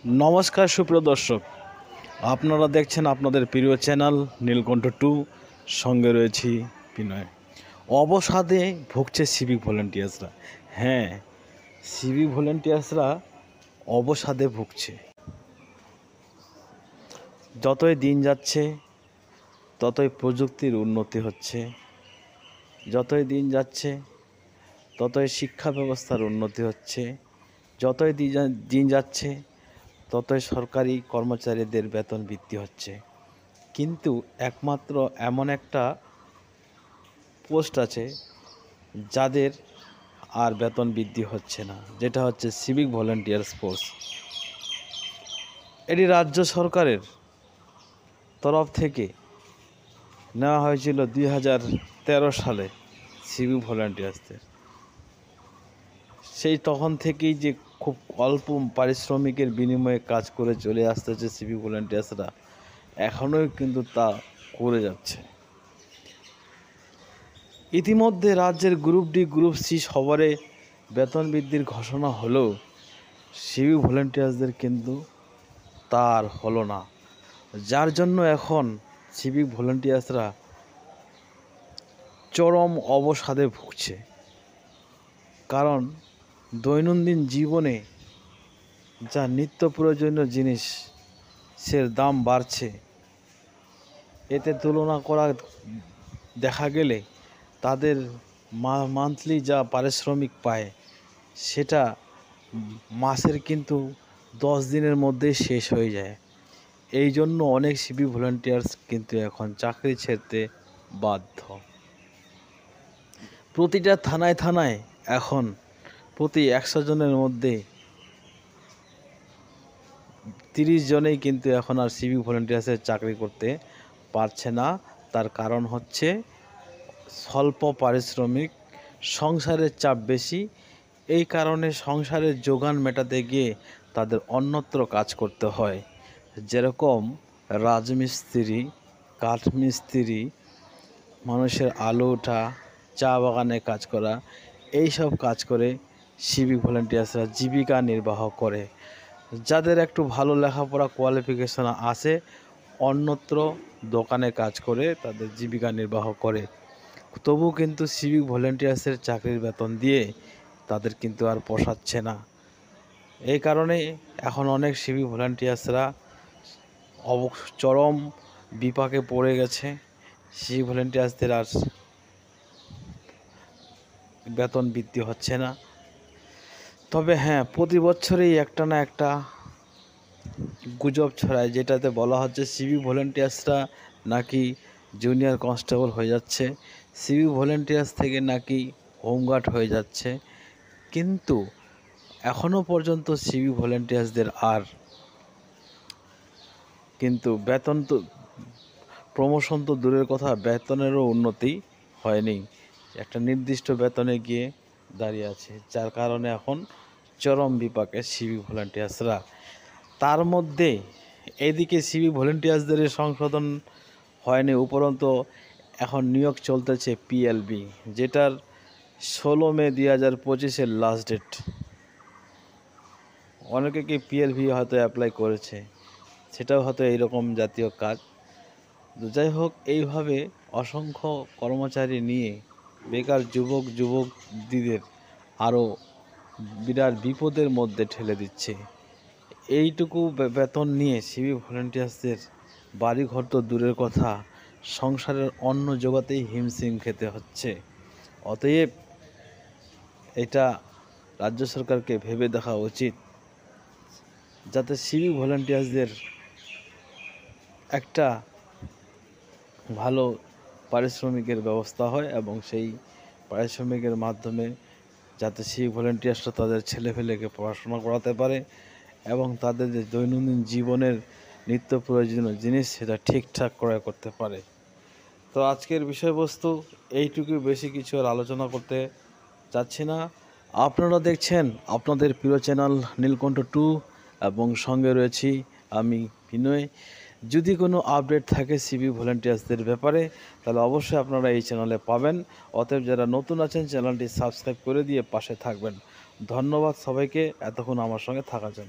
नमस्कार सुप्रिय दर्शक আপনারা দেখছেন আপনাদের প্রিয় চ্যানেল নীলকণ্ঠ 2 সঙ্গে রয়েছি বিনয়। অবসাদে ভুগছে সিভিক ভলেন্টিয়ার্সরা। হ্যাঁ, সিভিক ভলেন্টিয়ার্সরা অবসাদে ভুগছে। যতই দিন যাচ্ছে ততই প্রযুক্তির উন্নতি হচ্ছে, যতই দিন যাচ্ছে ততই শিক্ষা ব্যবস্থার উন্নতি হচ্ছে, যতই দিন যাচ্ছে ততই সরকারি কর্মচারীদের বেতন বৃদ্ধি হচ্ছে। কিন্তু একমাত্র এমন একটা পোস্ট আছে যাদের আর বেতন বৃদ্ধি হচ্ছে না, যেটা হচ্ছে সিভিক ভলেন্টিয়ার্স ফোর্স। এটি রাজ্য সরকারের তরফ থেকে নেওয়া হয়েছিল 2013 সালে সিভিক ভলেন্টিয়ার্সদের। সেই তখন থেকেই যে খুব অল্প পারিশ্রমিকের বিনিময়ে কাজ করে চলে আসতেছে সিভিক ভলেন্টিয়ার্সরা, এখনও কিন্তু তা করে যাচ্ছে। ইতিমধ্যে রাজ্যের গ্রুপ ডি গ্রুপ সি সবারে বেতন বৃদ্ধির ঘোষণা হলেও সিভিক ভলেন্টিয়ার্সদের কিন্তু তার হলো না, যার জন্য এখন সিভিক ভলেন্টিয়ার্সরা চরম অবসাদে ভুগছে। কারণ দৈনন্দিন জীবনে যা নিত্য প্রয়োজনীয় জিনিসের দাম বাড়ছে, এতে তুলনা করা দেখা গেলে তাদের মান্থলি যা পারিশ্রমিক পায় সেটা মাসের কিন্তু 10 দিনের মধ্যেই শেষ হয়ে যায়। এই জন্য অনেক সিভিক ভলেন্টিয়ার্স কিন্তু এখন চাকরি ছেড়তে বাধ্য। প্রতিটা থানায় থানায় এখন প্রতি 100 জনের মধ্যে 30 জনেই কিন্তু এখন আর সিভিক ভলেন্টিয়ার্সের চাকরি করতে পারছে না। তার কারণ হচ্ছে স্বল্প পারিশ্রমিক, সংসারের চাপ বেশি। এই কারণে সংসারের যোগান মেটাতে গিয়ে তাদের অন্যত্র কাজ করতে হয়, যেরকম রাজমিস্ত্রি, কাঠমিস্ত্রি, মানুষের আলু ওঠা, চা বাগানে কাজ করা, এই সব কাজ করে সিভিক ভলেন্টিয়ার্সরা জীবিকা নির্বাহ করে। যাদের একটু ভালো লেখাপড়া কোয়ালিফিকেশন আছে, অন্যত্র দোকানে কাজ করে তাদের জীবিকা নির্বাহ করে। তবু কিন্তু সিভিক ভলেন্টিয়ার্সের চাকরির বেতন দিয়ে তাদের কিন্তু আর পোষাচ্ছে না। এই কারণে এখন অনেক সিভিক ভলেন্টিয়ার্সরা চরম বিপাকে পড়ে গেছে। সিভিক ভলেন্টিয়ার্সদের আর বেতন বৃদ্ধি হচ্ছে না। তবে হ্যাঁ, প্রতি বছরেই একটা না একটা গুজব ছড়ায়, যেটাতে বলা হচ্ছে সিভিক ভলেন্টিয়ার্সরা নাকি জুনিয়র কনস্টেবল হয়ে যাচ্ছে, সিভিক ভলেন্টিয়ার্স থেকে নাকি হোমগার্ড হয়ে যাচ্ছে। কিন্তু এখনও পর্যন্ত সিভিক ভলেন্টিয়ার্সদের আর কিন্তু বেতন তো প্রমোশন তো দূরের কথা, বেতনেরও উন্নতি হয়নি। একটা নির্দিষ্ট বেতনে গিয়ে দাঁড়িয়ে আছে, যার কারণে এখন চরম বিপাকে সিভিক ভলেন্টিয়ার্সরা। তার মধ্যে এদিকে সিভিক ভলেন্টিয়ার্সদের সংশোধন হয়নি, উপরন্তু এখন নিয়োগ চলতেছে পিএলবি, যেটার 16 মে 2025 লাস্ট ডেট। অনেকে কি পিএলবি হয়তো অ্যাপ্লাই করেছে, সেটাও হয়তো এইরকম জাতীয় কাজ। যাই হোক, এইভাবে অসংখ্য কর্মচারী নিয়ে বেকার যুবকদের আরও বিরাট বিপদের মধ্যে ঠেলে দিচ্ছে। এইটুকু বেতন নিয়ে সিভিক ভলেন্টিয়ার্সদের বাড়িঘর তো দূরের কথা, সংসারের অন্ন জোগাতেই হিমশিম খেতে হচ্ছে। অতএব এটা রাজ্য সরকারকে ভেবে দেখা উচিত, যাতে সিভিক ভলেন্টিয়ার্সদের একটা ভালো পারিশ্রমিকের ব্যবস্থা হয় এবং সেই পারিশ্রমিকের মাধ্যমে যাতে সিভিক ভলেন্টিয়ার্সরা তাদের ছেলেপেলেকে পড়াশোনা করাতে পারে এবং তাদের যে দৈনন্দিন জীবনের নিত্য প্রয়োজনীয় জিনিস সেটা ঠিকঠাক ক্রয় করতে পারে। তো আজকের বিষয়বস্তু এইটুকু, বেশি কিছু আর আলোচনা করতে চাচ্ছি না। আপনারা দেখছেন আপনাদের প্রিয় চ্যানেল নীলকণ্ঠ 2 এবং সঙ্গে রয়েছি আমি বিনয়। যদি কোনো আপডেট থাকে সিভিক ভলেন্টিয়ার্সদের ব্যাপারে, তাহলে অবশ্যই আপনারা এই চ্যানেলে পাবেন। অতএব যারা নতুন আছেন চ্যানেলটি সাবস্ক্রাইব করে দিয়ে পাশে থাকবেন। ধন্যবাদ সবাইকে এতক্ষণ আমার সঙ্গে থাকার জন্য।